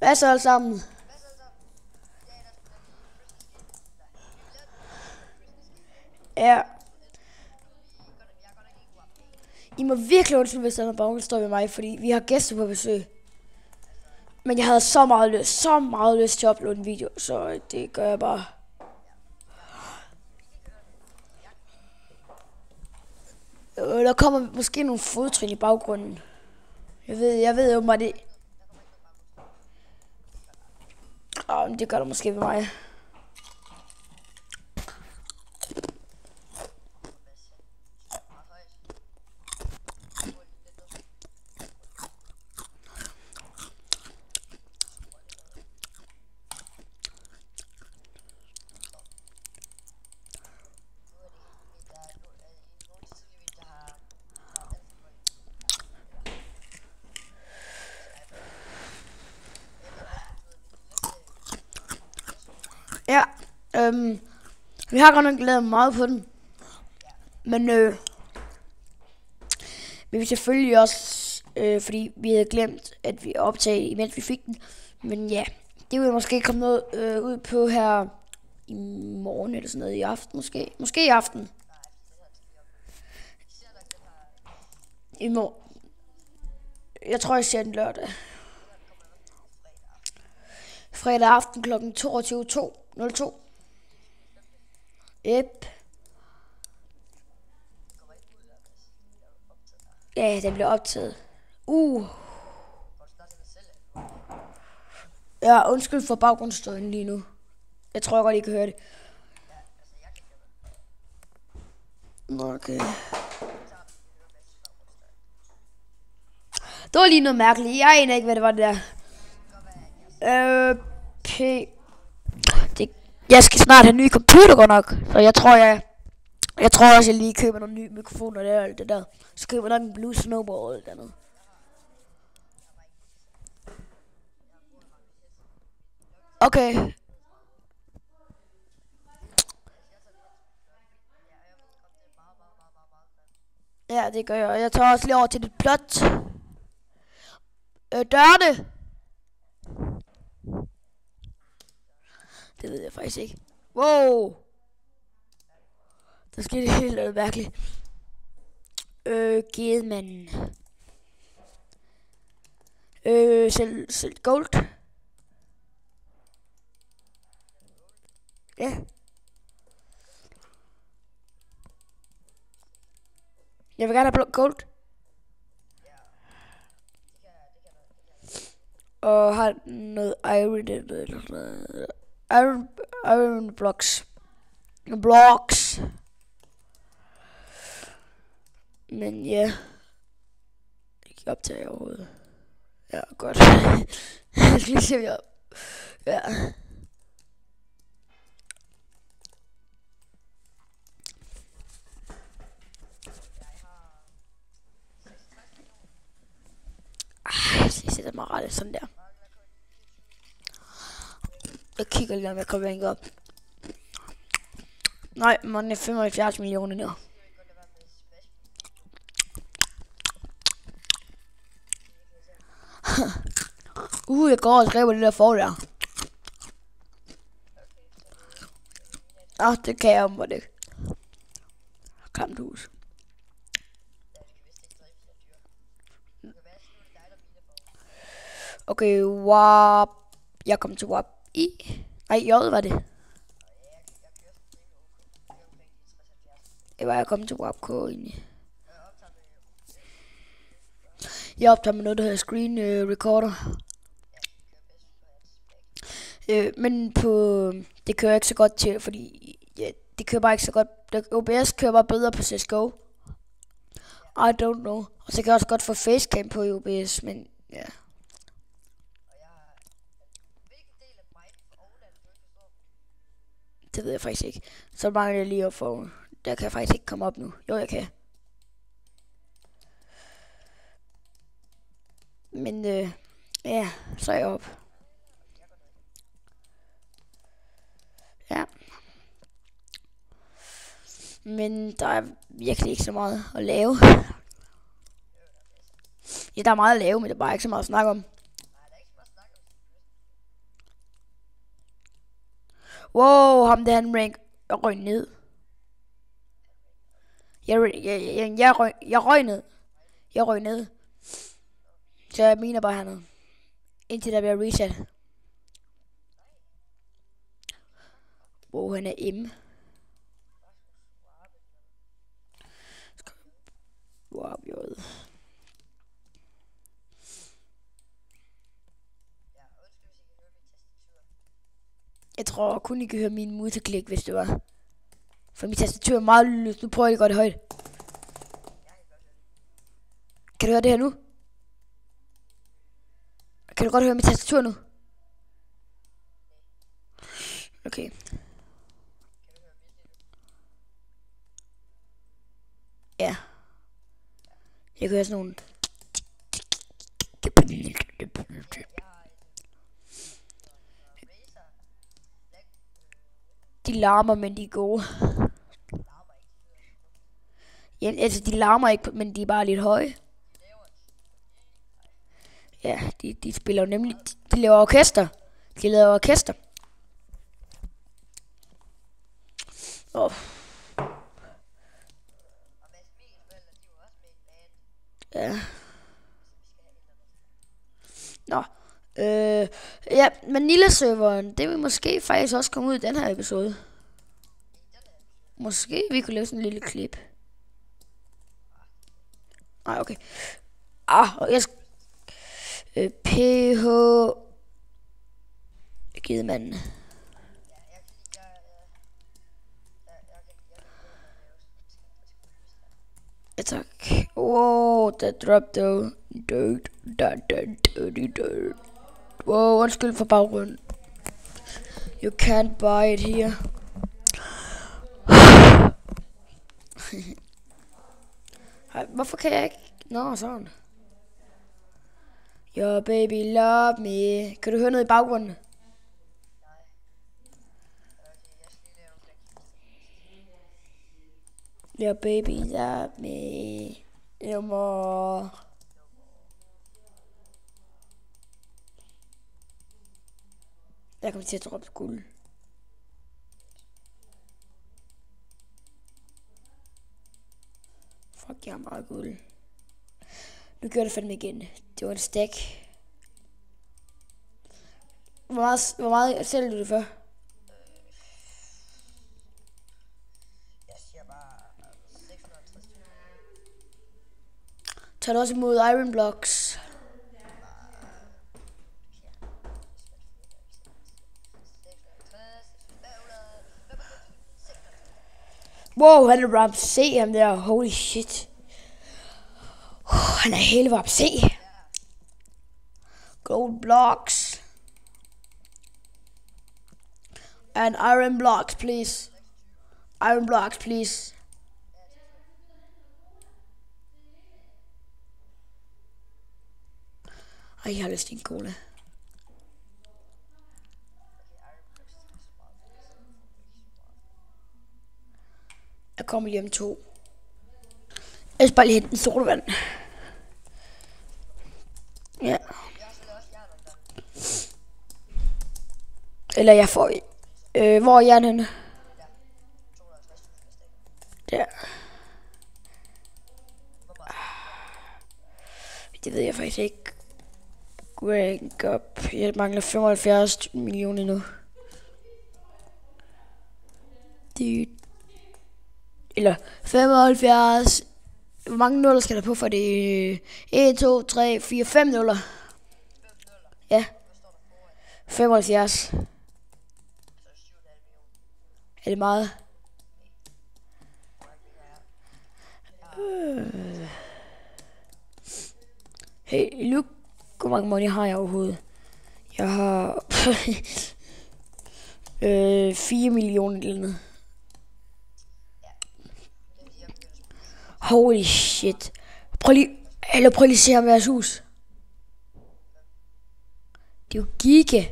Hvad så alle sammen? Ja, I må virkelig undskylde, hvis der er nogen står ved mig, fordi vi har gæster på besøg. Men jeg havde så meget lyst til at uploade en video, så det gør jeg bare. Der kommer måske nogle fodtrin i baggrunden. Jeg ved jo mig det. Det gør der måske ved mig. Ja, vi har godt nok glædet meget på den. Men vi vil selvfølgelig også, fordi vi havde glemt, at vi optagede, imens vi fik den. Men ja, det vil måske komme noget ud på her i morgen eller sådan noget, i aften måske. Måske i aften. I morgen. Jeg tror, jeg ser den lørdag. Fredag aften kl. 22.02. Yep. Ja, den bliver optaget. Ja, undskyld for baggrundsstøjen lige nu. Jeg tror godt, I kan høre det. Okay. Det var lige noget mærkeligt. Jeg aner ikke, hvad det var der. Jeg skal snart have en ny computer godt nok. Så jeg tror også, jeg lige køber nogle nye mikrofoner der og alt det der. Så køber jeg nok en Blue Snowball og alt det andet. Okay. Ja, det gør jeg. Jeg tager også lige over til det plot. Dørene. Det ved jeg faktisk ikke. Wow. Der skete helt noget mærkeligt. Gedemanden. Selv gold. Ja. Jeg vil gerne have gold. Og har noget iron eller noget. Iron blocks. Men ja. Jeg kan optage overhovedet. Ja, godt. Lige ser vi op. Ja. Jeg sætter mig ret sådan der. Jeg kigger lige om jeg kan ringe op. Nej, man er 75 millioner nu. Jeg går og skriver det der for der. Det kan jeg om det. Klamt hus. Okay, warp. Jeg kom til warp I. Nej, J var det. Det var jeg kom til warp K egentlig. Jeg optager med noget, der hedder screen recorder. Men på det kører ikke så godt til, fordi ja, det kører bare ikke så godt. OBS kører bare bedre på CSGO. I don't know. Og så kan jeg også godt få facecam på OBS, men ja. Det ved jeg faktisk ikke. Så mangler jeg lige at få. Der kan jeg faktisk ikke komme op nu. Jo, jeg kan. Men ja, så er jeg op. Ja. Men der er virkelig ikke så meget at lave. Ja, der er meget at lave, men det er bare ikke så meget at snakke om. Wow, ham der han røg ned. Jeg røg ned. Jeg røg ned. Så jeg mener bare hernede. Indtil der bliver reset. Wow, han er M. Wow, jød. Jeg tror kun I kan høre min museklik, hvis det var. For min tastatur er meget lydløst. Nu prøver jeg at gøre det højt. Kan du høre det her nu? Kan du godt høre min tastatur nu? Okay. Ja. Jeg kan høre sådan nogle. De larmer, men de er gode. Ja, altså, de larmer ikke, men de er bare lidt høje. Ja, de spiller jo nemlig. De laver orkester. De laver orkester. Ja. Nå. Ja, Manila-serveren, det vil måske faktisk også komme ud i den her episode. Måske vi kunne lave sådan en lille klip. Nej, okay. Jeg skal... PH... Gedemanden. Ja, tak. Wow, that drop though. Dirt. Wow, undskyld for baggrunden. You can't buy it here. Hvorfor kan jeg ikke? Nå, sådan. Your baby love me. Kan du høre noget i baggrunden? Your baby love me. Your mor. Jeg kommer til at droppe guld. Fuck, jeg har meget guld. Nu gør det fandme igen. Det var en stack. Hvor meget sælger du det for? Jeg siger bare 650. Tager du også imod Iron Blocks? Wow, han er Ramsey, ham der. Holy shit. Han er hele Ramsey. Gold blocks. And iron blocks, please. Iron blocks, please. Ej, jeg har lyst til en cola. Jeg kommer lige om 2. Jeg skal bare lige hente en sodavand. Ja. Eller jeg får... hvor er jern henne? Der. Det ved jeg faktisk ikke. Rank up. Jeg mangler 75 millioner nu. Eller 75. Hvor mange nuller skal der på for det? 1, 2, 3, 4, 5 nuller. Ja. 75. Er det meget? Hey, look. Hvor mange money har jeg overhovedet? Jeg har 4 millioner eller noget. Holy shit. Prøv lige at se ham jeres hus. Det er jo giga.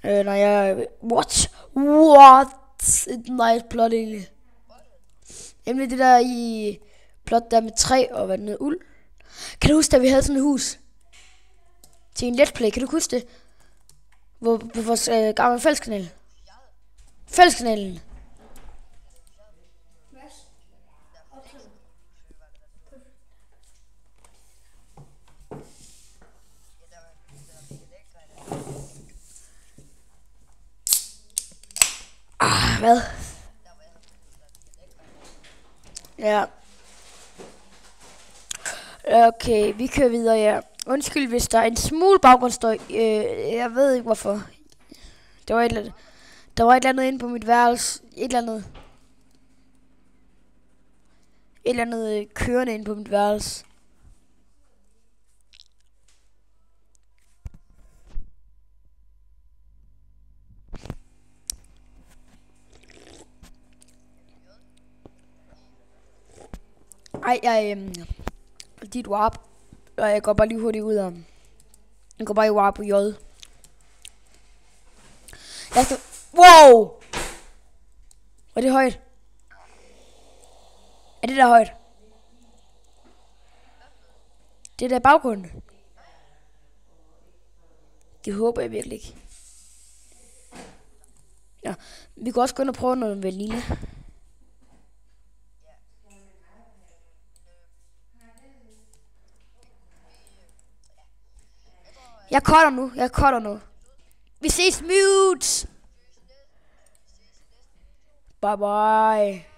Nej, jeg... What? It's nice plot egentlig. Nemlig det der i plot der med træ og hvad noget uld. Kan du huske, da vi havde sådan et hus til en let's play? Kan du huske det? Hvor på vores gamle fælleskanal. Fælleskanalen. Hvad? Ja. Okay, vi kører videre, ja. Undskyld, hvis der er en smule baggrundsstøj. Jeg ved ikke hvorfor. Der var et eller andet inde på mit værelse. Et eller andet kørende inde på mit værelse. Ej, dit warp. Og jeg går bare lige hurtigt ud om. Jeg går bare i warp på J. Jeg skal... Wow! Er det højt? Er det der højt? Det er der baggrunden. Det håber jeg virkelig ikke. Ja, vi kan også gå ind og prøve noget vanille. Jeg cutter nu. Vi ses, mute! Bye bye.